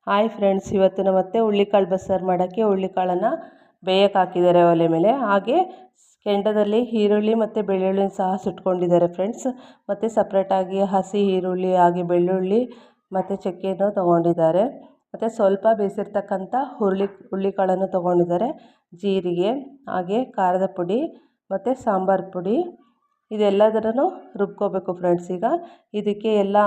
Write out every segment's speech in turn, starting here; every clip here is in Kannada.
ಹಾಯ್ ಫ್ರೆಂಡ್ಸ್, ಇವತ್ತು ನಮ್ಮ ಅತ್ತೆ ಹುಳ್ಳಿಕಾಳು ಬಸ್ಸಾರು ಮಾಡೋಕ್ಕೆ ಹುಳ್ಳಿಕಾಳನ್ನು ಬೇಯಕ್ಕೆ ಹಾಕಿದ್ದಾರೆ ಒಲೆ ಮೇಲೆ. ಹಾಗೆ ಕೆಂಡದಲ್ಲಿ ಈರುಳ್ಳಿ ಮತ್ತು ಬೆಳ್ಳುಳ್ಳಿನ ಸಹ ಸುಟ್ಕೊಂಡಿದ್ದಾರೆ ಫ್ರೆಂಡ್ಸ್. ಮತ್ತು ಸಪ್ರೇಟಾಗಿ ಹಸಿ ಈರುಳ್ಳಿ ಹಾಗೆ ಬೆಳ್ಳುಳ್ಳಿ ಮತ್ತು ಚಕ್ಕೆನೂ ತೊಗೊಂಡಿದ್ದಾರೆ. ಮತ್ತು ಸ್ವಲ್ಪ ಬೇಯಿಸಿರ್ತಕ್ಕಂಥ ಹುಳ್ಳಿಕಾಳನ್ನು ತೊಗೊಂಡಿದ್ದಾರೆ. ಜೀರಿಗೆ ಹಾಗೆ ಖಾರದ ಪುಡಿ ಮತ್ತು ಸಾಂಬಾರು ಪುಡಿ ಇದೆಲ್ಲದರನ್ನು ರುಬ್ಕೋಬೇಕು ಫ್ರೆಂಡ್ಸ್. ಈಗ ಇದಕ್ಕೆ ಎಲ್ಲ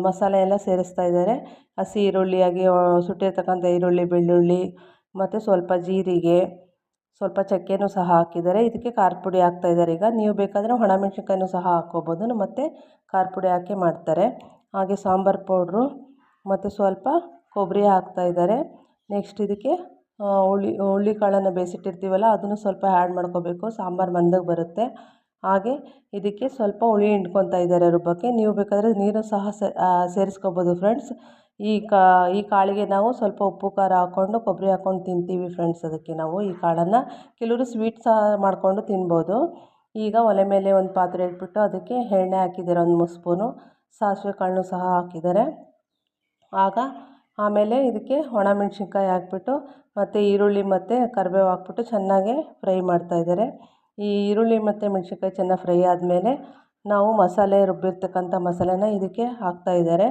ಮಸಾಲೆ ಎಲ್ಲ ಸೇರಿಸ್ತಾ ಇದ್ದಾರೆ. ಹಸಿ ಈರುಳ್ಳಿ ಹಾಗೆ ಸುಟ್ಟಿರ್ತಕ್ಕಂಥ ಈರುಳ್ಳಿ, ಬೆಳ್ಳುಳ್ಳಿ ಮತ್ತು ಸ್ವಲ್ಪ ಜೀರಿಗೆ, ಸ್ವಲ್ಪ ಚಕ್ಕೆನೂ ಸಹ ಹಾಕಿದ್ದಾರೆ. ಇದಕ್ಕೆ ಖಾರದ ಪುಡಿ ಹಾಕ್ತಾಯಿದ್ದಾರೆ. ಈಗ ನೀವು ಬೇಕಾದರೆ ಒಣಮೆಣ್ಸಿನ್ಕಾಯಿನೂ ಸಹ ಹಾಕ್ಕೋಬೋದು, ಮತ್ತು ಖಾರದ ಪುಡಿ ಹಾಕಿ ಮಾಡ್ತಾರೆ. ಹಾಗೆ ಸಾಂಬಾರು ಪೌಡ್ರು ಮತ್ತು ಸ್ವಲ್ಪ ಕೊಬ್ಬರಿ ಹಾಕ್ತಾಯಿದ್ದಾರೆ. ನೆಕ್ಸ್ಟ್ ಇದಕ್ಕೆ ಹುಳ್ಳಿಕಾಳನ್ನು ಬೇಯಿಸಿಟ್ಟಿರ್ತೀವಲ್ಲ ಅದನ್ನು ಸ್ವಲ್ಪ ಆ್ಯಡ್ ಮಾಡ್ಕೋಬೇಕು, ಸಾಂಬಾರು ಮಂದಕ್ಕೆ ಬರುತ್ತೆ. ಹಾಗೆ ಇದಕ್ಕೆ ಸ್ವಲ್ಪ ಹುಳಿ ಹಿಂಡ್ಕೊತಾ ಇದ್ದಾರೆ ರುಬ್ಬಕ್ಕೆ. ನೀವು ಬೇಕಾದರೆ ನೀರು ಸಹ ಸೇರಿಸ್ಕೋಬೋದು ಫ್ರೆಂಡ್ಸ್. ಈ ಕಾಳಿಗೆ ನಾವು ಸ್ವಲ್ಪ ಉಪ್ಪು ಖಾರ ಹಾಕ್ಕೊಂಡು ಕೊಬ್ಬರಿ ಹಾಕ್ಕೊಂಡು ತಿಂತೀವಿ ಫ್ರೆಂಡ್ಸ್. ಅದಕ್ಕೆ ನಾವು ಈ ಕಾಳನ್ನು ಕೆಲವರು ಸ್ವೀಟ್ ಸಹ ಮಾಡಿಕೊಂಡು ತಿನ್ಬೋದು. ಈಗ ಒಲೆ ಮೇಲೆ ಒಂದು ಪಾತ್ರೆ ಇಟ್ಬಿಟ್ಟು ಅದಕ್ಕೆ ಎಣ್ಣೆ ಹಾಕಿದ್ದಾರೆ, ಒಂದು 3 ಸ್ಪೂನು ಸಾಸಿವೆ ಕಾಳನ್ನು ಸಹ ಹಾಕಿದ್ದಾರೆ. ಆಮೇಲೆ ಇದಕ್ಕೆ ಒಣಮೆಣ್ಸಿನ್ಕಾಯಿ ಹಾಕ್ಬಿಟ್ಟು ಮತ್ತು ಈರುಳ್ಳಿ ಮತ್ತು ಕರಿಬೇವು ಹಾಕ್ಬಿಟ್ಟು ಚೆನ್ನಾಗಿ ಫ್ರೈ ಮಾಡ್ತಾಯಿದ್ದಾರೆ. ಈ ಈರುಳ್ಳಿ ಮತ್ತು ಮೆಣಸಿನ್ಕಾಯಿ ಚೆನ್ನಾಗಿ ಫ್ರೈ ಆದಮೇಲೆ ನಾವು ಮಸಾಲೆ ರುಬ್ಬಿರ್ತಕ್ಕಂಥ ಮಸಾಲೆನ ಇದಕ್ಕೆ ಹಾಕ್ತಾಯಿದ್ದಾರೆ.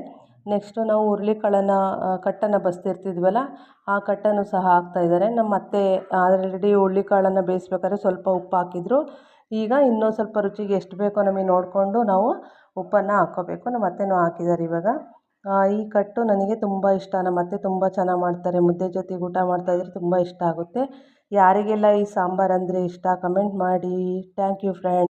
ನೆಕ್ಸ್ಟು ನಾವು ಹುರುಳಿಕಾಳನ್ನು ಕಟ್ಟನ್ನು ಬಸ್ತಿರ್ತಿದ್ವಲ್ಲ ಆ ಕಟ್ಟನ್ನು ಸಹ ಹಾಕ್ತಾಯಿದ್ದಾರೆ. ನಮ್ಮ ಅತ್ತೆ ಆಲ್ರೆಡಿ ಹುರುಳಿಕಾಳನ್ನು ಬೇಯಿಸ್ಬೇಕಾದ್ರೆ ಸ್ವಲ್ಪ ಉಪ್ಪು ಹಾಕಿದ್ರು. ಈಗ ಇನ್ನೊಂದು ಸ್ವಲ್ಪ ರುಚಿಗೆ ಎಷ್ಟು ಬೇಕೋ ನಮಗೆ ನೋಡಿಕೊಂಡು ನಾವು ಉಪ್ಪನ್ನು ಹಾಕ್ಕೋಬೇಕು. ನಮ್ಮ ಅತ್ತೆನೂ ಹಾಕಿದ್ದಾರೆ ಇವಾಗ. ಈ ಕಟ್ಟು ನನಗೆ ತುಂಬ ಇಷ್ಟ. ನಮ್ಮ ಅತ್ತೆ ತುಂಬ ಚೆನ್ನಾಗಿ ಮಾಡ್ತಾರೆ. ಮುದ್ದೆ ಜೊತೆಗೆ ಊಟ ಮಾಡ್ತಾಯಿದ್ರೆ ತುಂಬ ಇಷ್ಟ ಆಗುತ್ತೆ. ಯಾರಿಗೆಲ್ಲ ಈ ಸಾಂಬಾರು ಅಂದರೆ ಇಷ್ಟ ಕಮೆಂಟ್ ಮಾಡಿ. Thank you friends.